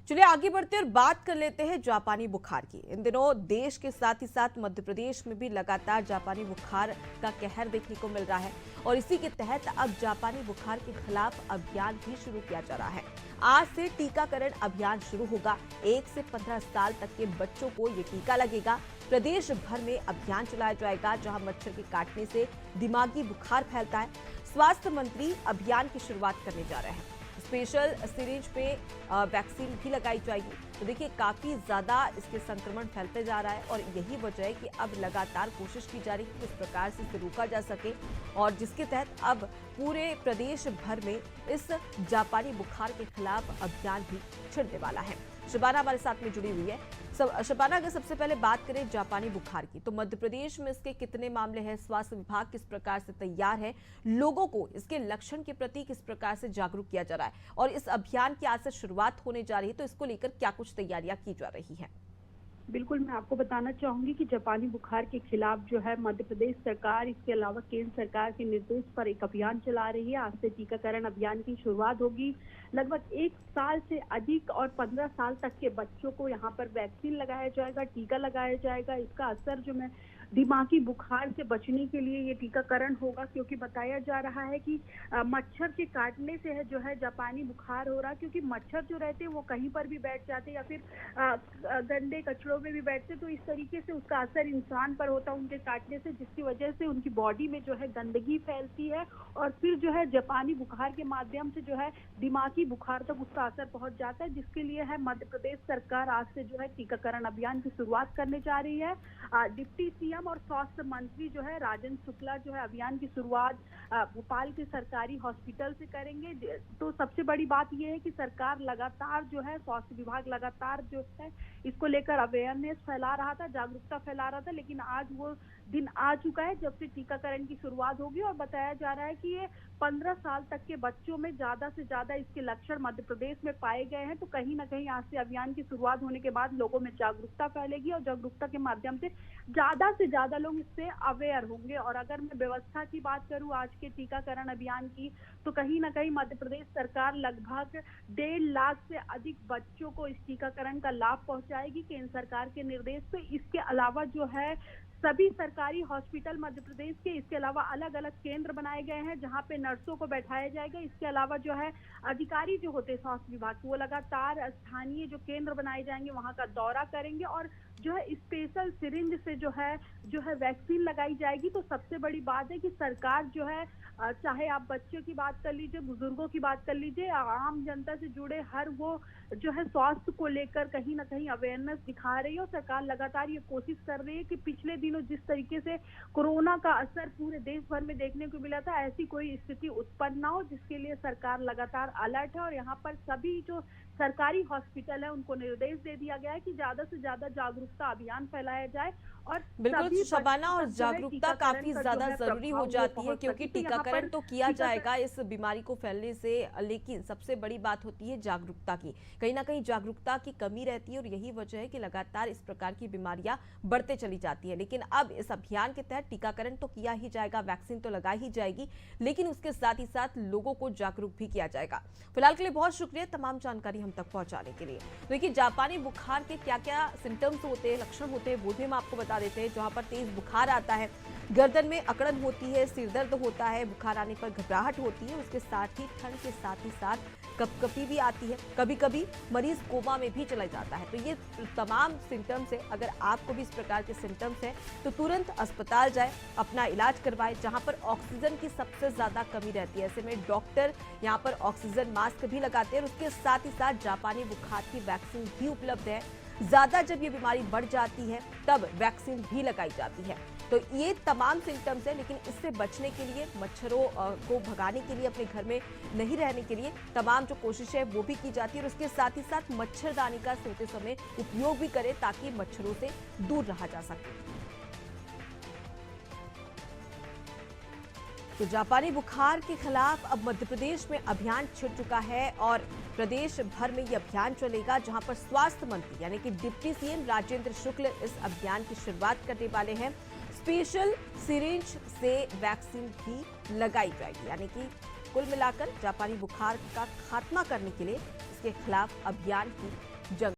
चलिए आगे बढ़ते और बात कर लेते हैं जापानी बुखार की। इन दिनों देश के साथ ही साथ मध्य प्रदेश में भी लगातार जापानी बुखार का कहर देखने को मिल रहा है और इसी के तहत अब जापानी बुखार के खिलाफ अभियान भी शुरू किया जा रहा है। आज से टीकाकरण अभियान शुरू होगा। 1 से 15 साल तक के बच्चों को ये टीका लगेगा। प्रदेश भर में अभियान चलाया जाएगा जहां मच्छर के काटने से दिमागी बुखार फैलता है। स्वास्थ्य मंत्री अभियान की शुरुआत करने जा रहे हैं। स्पेशल सिरिंज पे वैक्सीन भी लगाई जाएगी। तो देखिए काफी ज्यादा इसके संक्रमण फैलते जा रहा है और यही वजह है कि अब लगातार कोशिश की जा रही है कि किस प्रकार से इसे रोका जा सके और जिसके तहत अब पूरे प्रदेश भर में इस जापानी बुखार के खिलाफ अभियान भी छिड़ने वाला है। शबाना हमारे साथ में जुड़ी हुई है। शबाना, अगर सबसे पहले बात करें जापानी बुखार की, तो मध्य प्रदेश में इसके कितने मामले हैं? स्वास्थ्य विभाग किस प्रकार से तैयार है? लोगों को इसके लक्षण के प्रति किस प्रकार से जागरूक किया जा रहा है? और इस अभियान की आज से शुरुआत होने जा रही है, तो इसको लेकर क्या कुछ तैयारियां की जा रही है? बिल्कुल, मैं आपको बताना चाहूंगी कि जापानी बुखार के खिलाफ जो है मध्य प्रदेश सरकार, इसके अलावा केंद्र सरकार के निर्देश पर एक अभियान चला रही है। आज से टीकाकरण अभियान की शुरुआत होगी। लगभग 1 साल से अधिक और 15 साल तक के बच्चों को यहाँ पर वैक्सीन लगाया जाएगा, टीका लगाया जाएगा। इसका असर जो मैं दिमागी बुखार से बचने के लिए ये टीकाकरण होगा, क्योंकि बताया जा रहा है कि मच्छर के काटने से है जो है जापानी बुखार हो रहा, क्योंकि मच्छर जो रहते हैं वो कहीं पर भी बैठ जाते या फिर गंदे कचड़ों में भी बैठते, तो इस तरीके से उसका असर इंसान पर होता है उनके काटने से, जिसकी वजह से उनकी बॉडी में जो है गंदगी फैलती है और फिर जो है जापानी बुखार के माध्यम से जो है दिमागी बुखार तक उसका असर पहुंच जाता है। जिसके लिए है मध्य प्रदेश सरकार आज से जो है टीकाकरण अभियान की शुरुआत करने जा रही है। डिप्टी सीएम और स्वास्थ्य मंत्री जो है राजेंद्र शुक्ला जो है अभियान की शुरुआत भोपाल के सरकारी हॉस्पिटल से करेंगे। तो सबसे बड़ी बात यह है कि सरकार लगातार जो है, स्वास्थ्य विभाग लगातार जो है इसको लेकर अवेयरनेस फैला रहा था, जागरूकता फैला रहा था, लेकिन आज वो दिन आ चुका है जब से टीकाकरण की शुरुआत होगी। और बताया जा रहा है कि ये 15 साल तक के बच्चों में ज्यादा से ज्यादा इसके लक्षण मध्य प्रदेश में पाए गए हैं। तो कहीं ना कहीं आज से अभियान की शुरुआत होने के बाद लोगों में जागरूकता फैलेगी और जागरूकता के माध्यम से ज्यादा लोग इससे अवेयर होंगे। और अगर मैं व्यवस्था की बात करूं आज के टीकाकरण अभियान की, तो कहीं ना कहीं मध्य प्रदेश सरकार लगभग 1.5 लाख से अधिक बच्चों को इस टीकाकरण का लाभ पहुंचाएगी केंद्र सरकार के निर्देश पे। इसके अलावा जो है सभी सरकारी हॉस्पिटल मध्य प्रदेश के, इसके अलावा अलग अलग केंद्र बनाए गए हैं जहां पे नर्सों को बैठाया जाएगा। इसके अलावा जो है अधिकारी जो होते हैं स्वास्थ्य विभाग के, वो लगातार स्थानीय जो केंद्र बनाए जाएंगे वहां का दौरा करेंगे और जो है स्पेशल सिरिंज से जो है वैक्सीन लगाई जाएगी। तो सबसे बड़ी बात है कि सरकार जो है, चाहे आप बच्चों की बात कर लीजिए, बुजुर्गों की बात कर लीजिए, आम जनता से जुड़े हर वो जो है स्वास्थ्य को लेकर कहीं ना कहीं अवेयरनेस दिखा रही है। और सरकार लगातार ये कोशिश कर रही है कि पिछले दिनों जिस तरीके से कोरोना का असर पूरे देश भर में देखने को मिला था, ऐसी कोई स्थिति उत्पन्न ना हो, जिसके लिए सरकार लगातार अलर्ट है। और यहाँ पर सभी जो सरकारी हॉस्पिटल है उनको निर्देश दे दिया गया है कि ज्यादा से ज्यादा जागरूकता अभियान फैलाया जाए। और बिल्कुल शबाना, और जागरूकता काफी ज्यादा जरूरी हो जाती है क्योंकि टीकाकरण तो किया जाएगा इस बीमारी को फैलने से, लेकिन सबसे बड़ी बात होती है जागरूकता की। कहीं ना कहीं जागरूकता की कमी रहती है और यही वजह है कि लगातार इस प्रकार की बीमारियां बढ़ते चली जाती है। लेकिन अब इस अभियान के तहत टीकाकरण तो किया ही जाएगा, वैक्सीन तो लगाई ही जाएगी, लेकिन उसके साथ ही साथ लोगों को जागरूक भी किया जाएगा। फिलहाल के लिए बहुत शुक्रिया तमाम जानकारी हम तक पहुंचाने के लिए। देखिए जापानी बुखार के क्या क्या सिम्टम्स होते हैं, लक्षण होते हैं, वो भी हम आपको बता देते हैं। जहां पर तेज बुखार आता है, गर्दन में अकड़न होती है, सिर दर्द होता है, बुखार आने पर घबराहट होती है, उसके साथ ही ठंड के साथ ही साथ कपकपी भी आती है, कभी कभी मरीज कोमा में भी चला जाता है। तो ये तमाम सिम्टम्स है। अगर आपको भी इस प्रकार के सिम्टम्स हैं तो तुरंत अस्पताल जाए, अपना इलाज करवाए, जहां पर ऑक्सीजन की सबसे ज्यादा कमी रहती है। ऐसे में डॉक्टर यहाँ पर ऑक्सीजन मास्क भी लगाते हैं और उसके साथ ही साथ जापानी बुखार की वैक्सीन भी उपलब्ध है। ज्यादा जब ये बीमारी बढ़ जाती है तब वैक्सीन भी लगाई जाती है। तो ये तमाम सिम्टम्स है, लेकिन इससे बचने के लिए, मच्छरों को भगाने के लिए, अपने घर में नहीं रहने के लिए तमाम जो कोशिश है वो भी की जाती है। और उसके साथ ही साथ मच्छरदानी का सोते समय उपयोग भी करें ताकि मच्छरों से दूर रहा जा सके। तो जापानी बुखार के खिलाफ अब मध्य प्रदेश में अभियान छिड़ चुका है और प्रदेश भर में यह अभियान चलेगा, जहां पर स्वास्थ्य मंत्री यानी कि डिप्टी सीएम राजेंद्र शुक्ल इस अभियान की शुरुआत करने वाले हैं। स्पेशल सिरिंज से वैक्सीन भी लगाई जाएगी, यानी कि कुल मिलाकर जापानी बुखार का खात्मा करने के लिए इसके खिलाफ अभियान की जंग